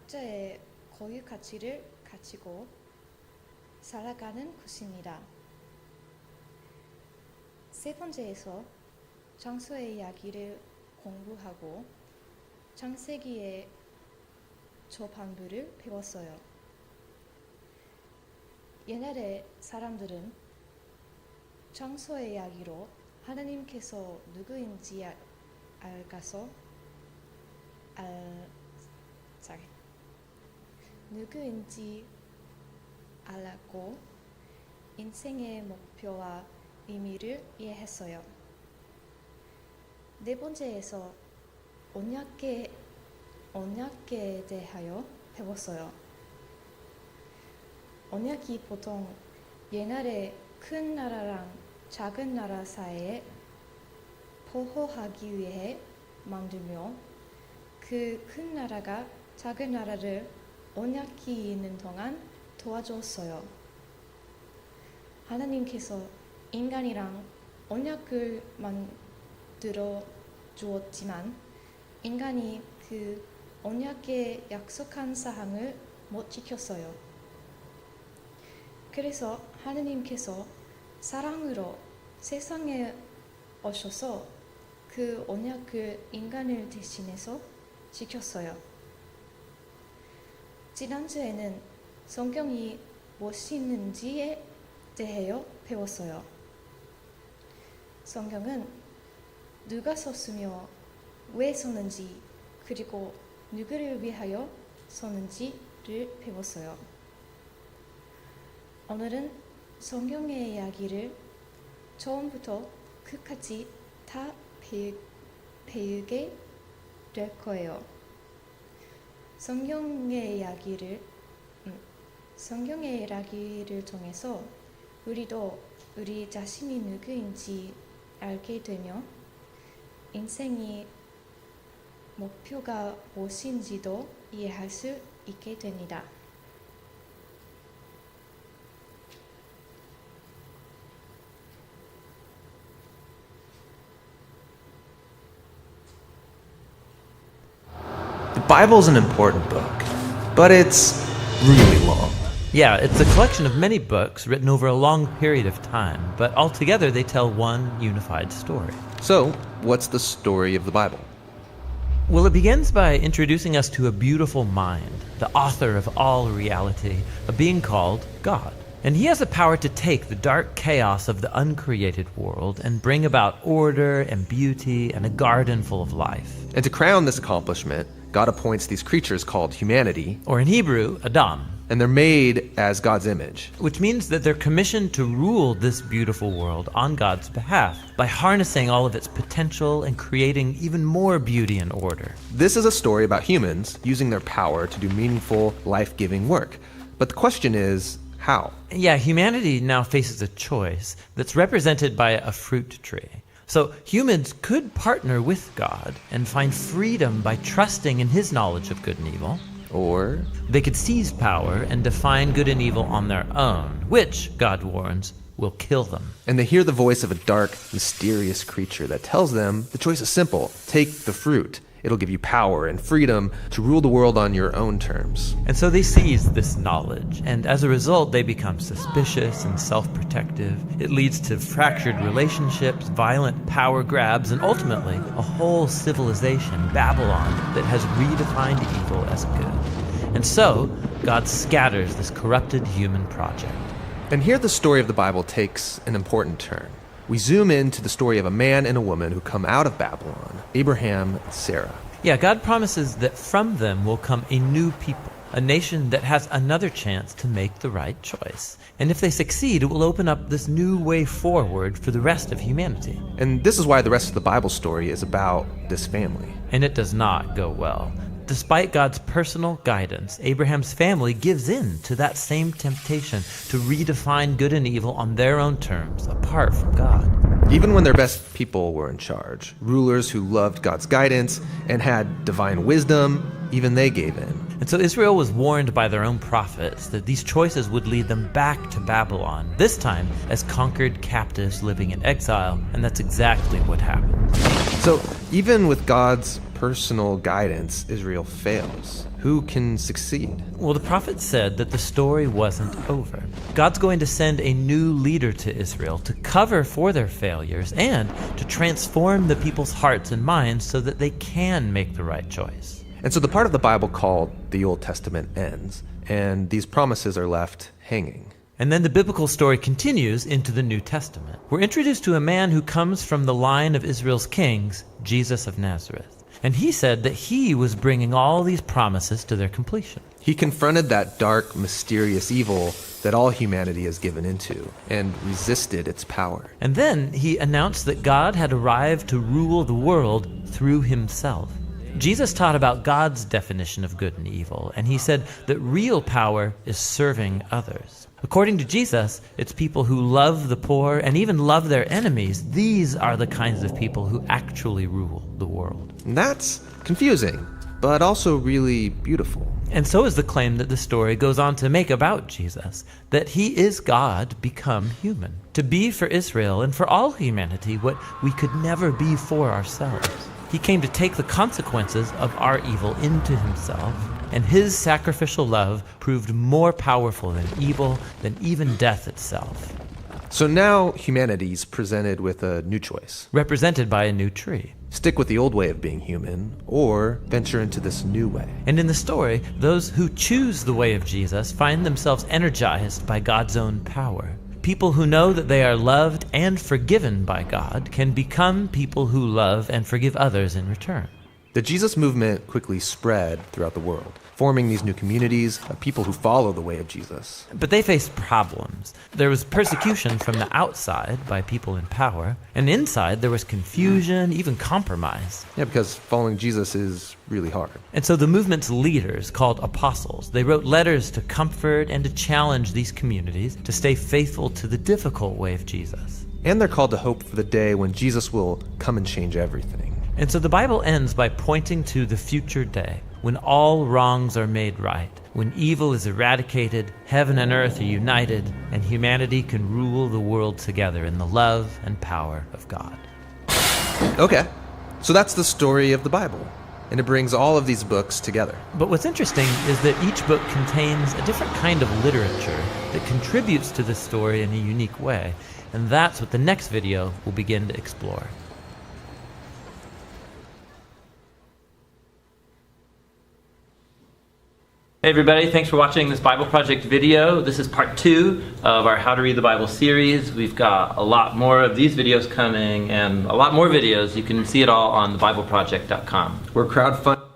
각자의 고유 가치를 가지고 살아가는 것입니다. 세 번째에서 장소의 이야기를 공부하고 창세기의 초반부를 배웠어요. 옛날에 사람들은 장소의 이야기로 하나님께서 누구인지 누구인지 알았고 인생의 목표와 의미를 이해했어요. 네 번째에서 언약에 대하여 배웠어요. 언약이 보통 옛날에 큰 나라랑 작은 나라 사이에 보호하기 위해 만들며 그 큰 나라가 작은 나라를 언약이 있는 동안 도와줬어요. 하나님께서 인간이랑 언약을 만들어 주었지만 인간이 그 언약에 약속한 사항을 못 지켰어요. 그래서 하나님께서 사랑으로 세상에 오셔서 그 언약을 인간을 대신해서 지켰어요. 지난주에는 성경이 무엇이 있는지에 대하여 배웠어요. 성경은 누가 썼으며 왜 썼는지 그리고 누구를 위하여 썼는지를 배웠어요. 오늘은 성경의 이야기를 처음부터 끝까지 다 배우게 될 거예요. 성경의 이야기를 통해서 우리도 우리 자신이 누구인지 알게 되며 인생의 목표가 무엇인지도 이해할 수 있게 됩니다. The Bible's an important book, but it's really long. Yeah, it's a collection of many books written over a long period of time, but altogether they tell one unified story. So, what's the story of the Bible? Well, it begins by introducing us to a beautiful mind, the author of all reality, a being called God. And he has the power to take the dark chaos of the uncreated world and bring about order and beauty and a garden full of life. And to crown this accomplishment, God appoints these creatures called humanity, Or in Hebrew, Adam, and they're made as God's image. which means that they're commissioned to rule this beautiful world on God's behalf by harnessing all of its potential and creating even more beauty and order. This is a story about humans using their power to do meaningful, life-giving work. But the question is, how? Yeah, humanity now faces a choice that's represented by a fruit tree. So humans could partner with God and find freedom by trusting in his knowledge of good and evil. Or They could seize power and define good and evil on their own, which, God warns, will kill them. and they hear the voice of a dark, mysterious creature that tells them the choice is simple. Take the fruit. It'll give you power and freedom to rule the world on your own terms. And so they seize this knowledge, and as a result, they become suspicious and self-protective. It leads to fractured relationships, violent power grabs, and ultimately, a whole civilization, Babylon, that has redefined evil as good. And so, God scatters this corrupted human project. And here the story of the Bible takes an important turn. We zoom into the story of a man and a woman who come out of Babylon, Abraham and Sarah. Yeah, God promises that from them will come a new people, a nation that has another chance to make the right choice. And if they succeed, it will open up this new way forward for the rest of humanity. And this is why the rest of the Bible story is about this family. And it does not go well. Despite God's personal guidance, Abraham's family gives in to that same temptation to redefine good and evil on their own terms, apart from God. Even when their best people were in charge, rulers who loved God's guidance and had divine wisdom, even they gave in. And so Israel was warned by their own prophets that these choices would lead them back to Babylon, this time as conquered captives living in exile, and that's exactly what happened. So even with God's personal guidance, Israel fails? Who can succeed? Well, the prophet said that the story wasn't over. God's going to send a new leader to Israel to cover for their failures and to transform the people's hearts and minds so that they can make the right choice. And so the part of the Bible called the Old Testament ends, and these promises are left hanging. And then the biblical story continues into the New Testament. We're introduced to a man who comes from the line of Israel's kings, Jesus of Nazareth. And he said that he was bringing all these promises to their completion. He confronted that dark, mysterious evil that all humanity has given into and resisted its power. And then he announced that God had arrived to rule the world through himself. Jesus taught about God's definition of good and evil, and he said that real power is serving others. According to Jesus, it's people who love the poor and even love their enemies. These are the kinds of people who actually rule the world. And that's confusing, but also really beautiful. And so is the claim that the story goes on to make about Jesus, that he is God become human, to be for Israel and for all humanity what we could never be for ourselves. He came to take the consequences of our evil into himself, and his sacrificial love proved more powerful than evil, than even death itself. So now humanity's presented with a new choice. Represented by a new tree. Stick with the old way of being human, or venture into this new way. And in the story, those who choose the way of Jesus find themselves energized by God's own power. People who know that they are loved and forgiven by God can become people who love and forgive others in return. The Jesus movement quickly spread throughout the world, forming these new communities of people who follow the way of Jesus. But they faced problems. There was persecution from the outside by people in power, and inside there was confusion, even compromise. Yeah, because following Jesus is really hard. And so the movement's leaders, called apostles, they wrote letters to comfort and to challenge these communities to stay faithful to the difficult way of Jesus. And they're called to hope for the day when Jesus will come and change everything. And so the Bible ends by pointing to the future day, when all wrongs are made right, when evil is eradicated, heaven and earth are united, and humanity can rule the world together in the love and power of God. Okay, so that's the story of the Bible, and it brings all of these books together. But what's interesting is that each book contains a different kind of literature that contributes to the story in a unique way, and that's what the next video will begin to explore. Hey everybody, thanks for watching this Bible Project video. This is part 2 of our How to Read the Bible series. We've got a lot more of these videos coming and a lot more videos. You can see it all on thebibleproject.com. We're crowdfunding